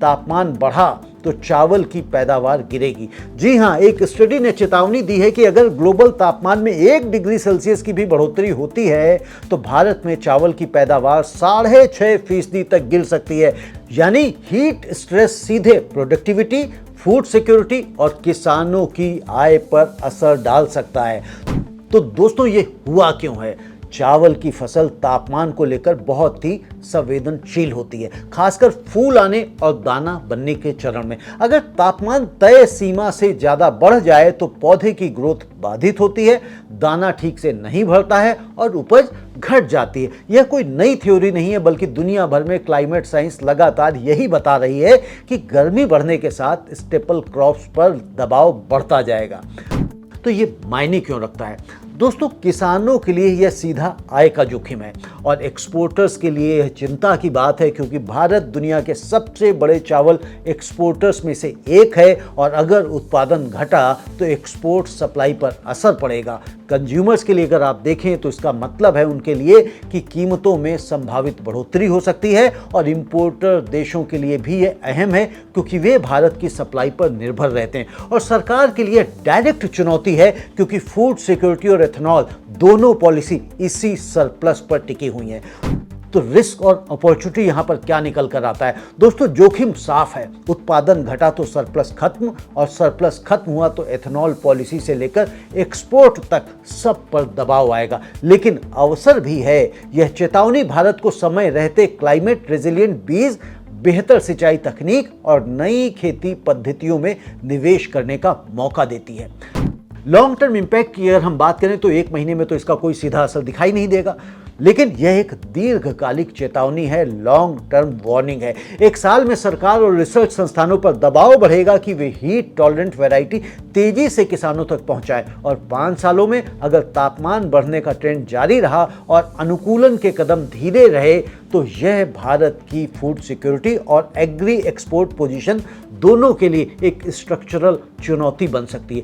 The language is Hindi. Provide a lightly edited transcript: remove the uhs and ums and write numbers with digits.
तापमान बढ़ा तो चावल की पैदावार गिरेगी। जी हां, एक स्टडी ने चेतावनी दी है कि अगर ग्लोबल तापमान में 1 डिग्री सेल्सियस की भी बढ़ोतरी होती है तो भारत में चावल की पैदावार 6.5% तक गिर सकती है। यानी हीट स्ट्रेस सीधे प्रोडक्टिविटी, फूड सिक्योरिटी और किसानों की आय पर असर डाल सकता है। तो दोस्तों, ये हुआ क्यों है? चावल की फसल तापमान को लेकर बहुत ही संवेदनशील होती है, खासकर फूल आने और दाना बनने के चरण में। अगर तापमान तय सीमा से ज्यादा बढ़ जाए तो पौधे की ग्रोथ बाधित होती है, दाना ठीक से नहीं भरता है और उपज घट जाती है। यह कोई नई थ्योरी नहीं है, बल्कि दुनिया भर में क्लाइमेट साइंस लगातार यही बता रही है कि गर्मी बढ़ने के साथ स्टेपल क्रॉप्स पर दबाव बढ़ता जाएगा। तो ये मायने क्यों रखता है? दोस्तों, किसानों के लिए यह सीधा आय का जोखिम है और एक्सपोर्टर्स के लिए यह चिंता की बात है, क्योंकि भारत दुनिया के सबसे बड़े चावल एक्सपोर्टर्स में से एक है और अगर उत्पादन घटा तो एक्सपोर्ट सप्लाई पर असर पड़ेगा। कंज्यूमर्स के लिए अगर आप देखें तो इसका मतलब है उनके लिए कि कीमतों में संभावित बढ़ोतरी हो सकती है और इंपोर्टर देशों के लिए भी यह अहम है, क्योंकि वे भारत की सप्लाई पर निर्भर रहते हैं। और सरकार के लिए डायरेक्ट चुनौती है, क्योंकि फूड सिक्योरिटी और एथेनॉल दोनों पॉलिसी इसी सरप्लस पर टिकी हुई हैं। तो रिस्क और अपॉर्चुनिटी यहां पर क्या निकल कर आता है? दोस्तों, जोखिम साफ है। उत्पादन घटा तो सरप्लस खत्म और सरप्लस खत्म हुआ तो एथेनॉल पॉलिसी से लेकर एक्सपोर्ट तक सब पर दबाव आएगा। लेकिन अवसर भी है। यह चेतावनी भारत को समय रहते क्लाइमेट रेजिलिएंट बीज, बेहतर सिंचाई तकनीक और नई खेती पद्धतियों में निवेश करने का मौका देती है। लॉन्ग टर्म इंपैक्ट की अगर हम बात करें तो 1 महीने में तो इसका कोई सीधा असर दिखाई नहीं देगा, लेकिन यह एक दीर्घकालिक चेतावनी है, लॉन्ग टर्म वार्निंग है। 1 साल में सरकार और रिसर्च संस्थानों पर दबाव बढ़ेगा कि वे हीट टॉलरेंट वैरायटी तेजी से किसानों तक पहुंचाएं और 5 सालों में अगर तापमान बढ़ने का ट्रेंड जारी रहा और अनुकूलन के कदम धीरे रहे तो यह भारत की फूड सिक्योरिटी और एग्री एक्सपोर्ट पोजीशन दोनों के लिए एक स्ट्रक्चरल चुनौती बन सकती है।